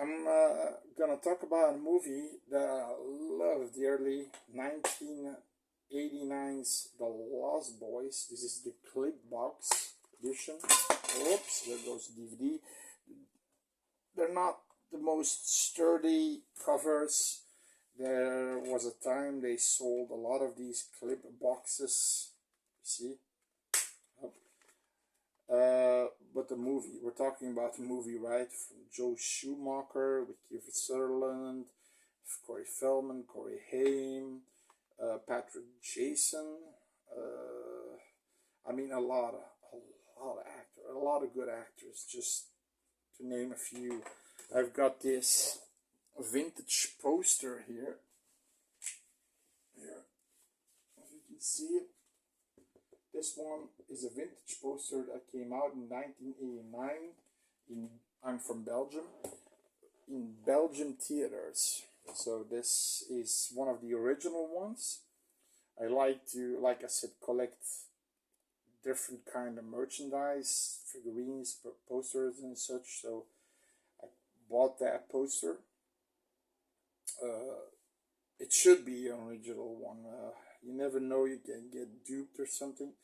I'm gonna talk about a movie that I love dearly, 1989's The Lost Boys. This is the clip box edition. Oops, there goes the DVD. They're not the most sturdy covers. There was a time they sold a lot of these clip boxes. See? But the movie, we're talking about the movie, right? From Joe Schumacher with Kiefer Sutherland, Corey Feldman, Corey Haim, Patrick Jason. I mean, a lot of good actors. Just to name a few, I've got this vintage poster here. Here, if you can see it. This one is a vintage poster that came out in 1989. I'm from Belgium. In Belgian theaters. So this is one of the original ones. I like to, like I said, collect different kind of merchandise, figurines, posters and such. So I bought that poster. It should be an original one. You never know, you can get duped or something.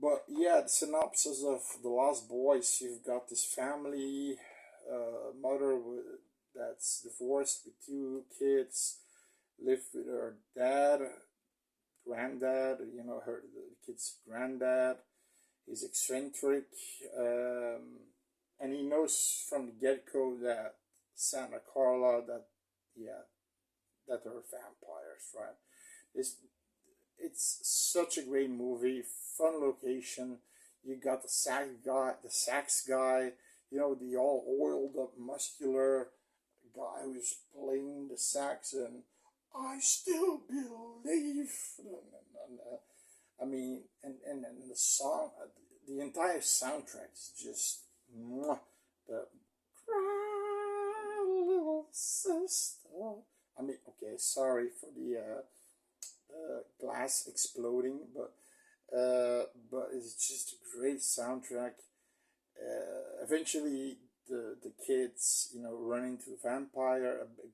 But yeah, the synopsis of The Lost Boys, you've got this family, mother that's divorced with two kids, live with her dad, granddad, the kid's granddad. He's eccentric, and he knows from the get-go that Santa Carla, that are vampires, right? It's such a great movie, fun location. You got the sax guy, the all oiled up, muscular guy who's playing the sax, and I still believe. I mean, and the song, the entire soundtrack is just the cry, little sister. I mean, okay, sorry for the glass exploding, but it's just a great soundtrack. Eventually, the kids, run into a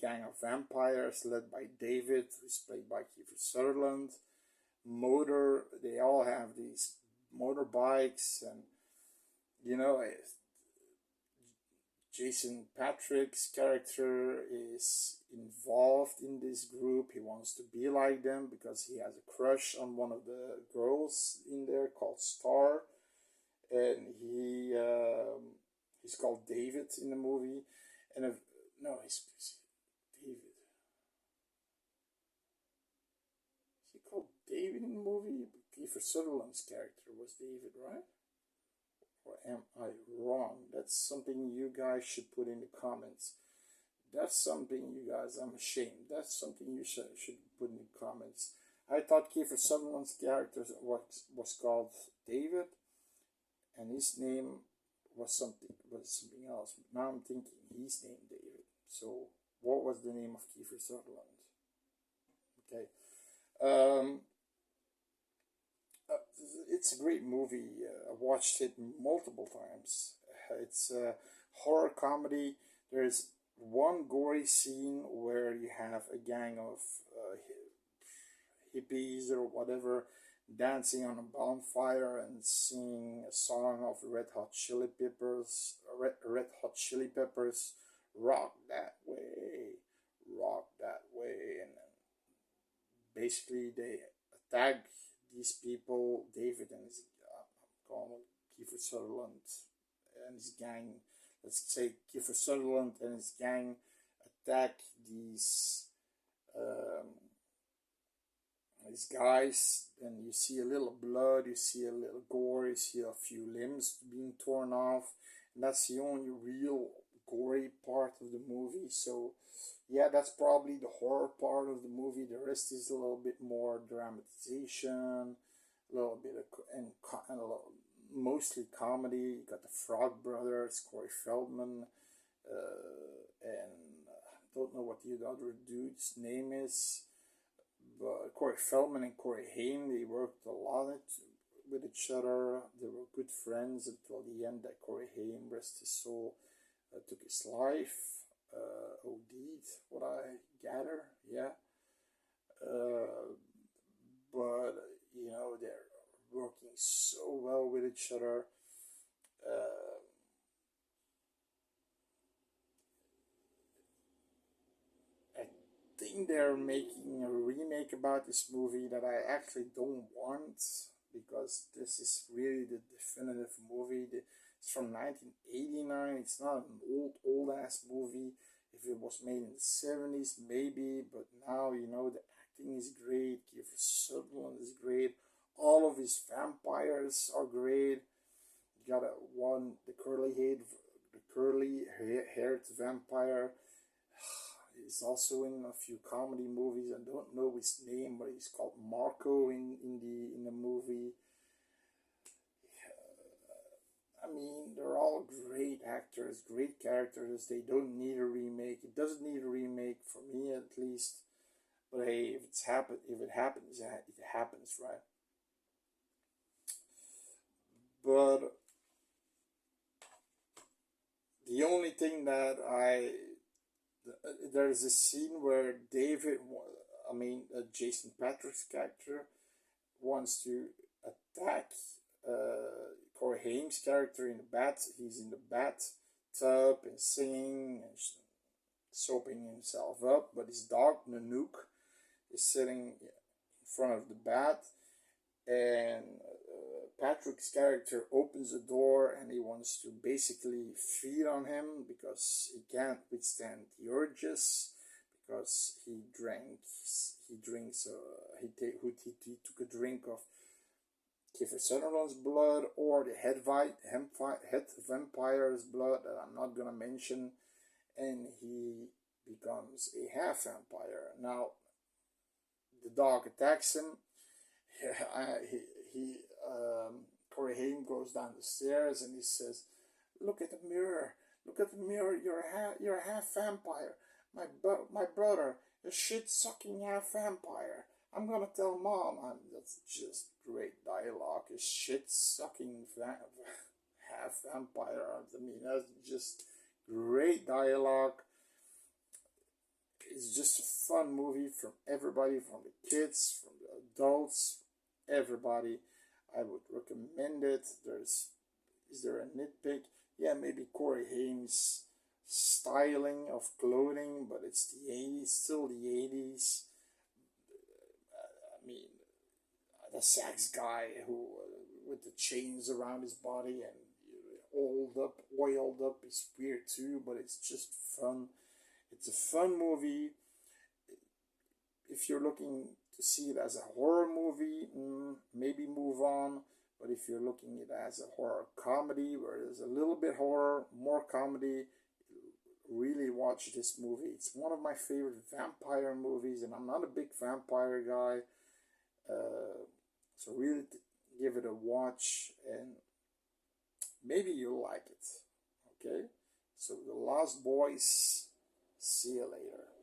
gang of vampires led by David, who's played by Kiefer Sutherland. They all have these motorbikes, and you know, Jason Patrick's character is involved in this group. He wants to be like them because he has a crush on one of the girls in there called Star, and he's called David in the movie. And no, he's David. Is he called David in the movie? Kiefer Sutherland's character was David, right? Or am I wrong? That's something you guys should put in the comments. That's something you guys, I'm ashamed. That's something you should put in the comments. I thought Kiefer Sutherland's character was called David, and his name was something else. But now I'm thinking he's named David. So what was the name of Kiefer Sutherland? Okay. It's a great movie. I watched it multiple times. It's a horror comedy. There's one gory scene where you have a gang of hippies or whatever dancing on a bonfire and singing a song of Red Hot Chili Peppers. Rock that way, rock that way, and then basically they attack these people, David and his, Kiefer Sutherland and his gang. Let's say Kiefer Sutherland and his gang attack these guys, and you see a little blood, you see a little gore, you see a few limbs being torn off, and that's the only real gory part of the movie. So yeah, that's probably the horror part of the movie. The rest is a little bit more dramatization, a little bit and mostly comedy. You got the Frog Brothers, Corey Feldman, and I don't know what the other dude's name is, but Corey Feldman and Corey Haim, they worked a lot with each other. They were good friends until the end that Corey Haim, rest his soul, took his life. OD'd, what I gather, yeah. Uh, but they're working so well with each other. Uh, I think they're making a remake about this movie that I actually don't want because this is really the definitive movie. It's from 1989. It's not an old ass movie. If it was made in the 70s, maybe, but now the acting is great. Kiefer Sutherland is great. All of his vampires are great. You got the curly haired vampire. He's also in a few comedy movies. I don't know his name, but he's called Marco in the movie. I mean, they're all great actors, great characters. They don't need a remake. It doesn't need a remake for me, at least. But hey, if it happens, it happens, right? But the only thing that there's a scene where Jason Patrick's character wants to attack Corey Haim's character in the bat. He's in the bat tub and singing and soaping himself up, but his dog Nanook is sitting in front of the bat, and Patrick's character opens the door and he wants to basically feed on him because he can't withstand the urges because he took a drink of Kiefer Sutherland's blood or the head vampire's blood that I'm not gonna mention, and he becomes a half vampire. Now the dog attacks him. He Corey Haim goes down the stairs and he says, "Look at the mirror. Look at the mirror. You're a half vampire. My brother, a shit sucking half vampire. I'm gonna tell mom." That's just great dialogue. A shit sucking half vampire. I mean, that's just great dialogue. It's just a fun movie from everybody, from the kids, from the adults, everybody. I would recommend it. Is there a nitpick? Yeah, maybe Corey Haim's styling of clothing, but it's the 80s, still the 80s. I mean, the sax guy who with the chains around his body and oiled up is weird too, but it's just fun. It's a fun movie. If you're looking to see it as a horror movie, maybe move on. But if you're looking at it as a horror comedy, where there's a little bit horror, more comedy, really watch this movie. It's one of my favorite vampire movies, and I'm not a big vampire guy. So really give it a watch, and maybe you'll like it. Okay? So The Lost Boys, see you later.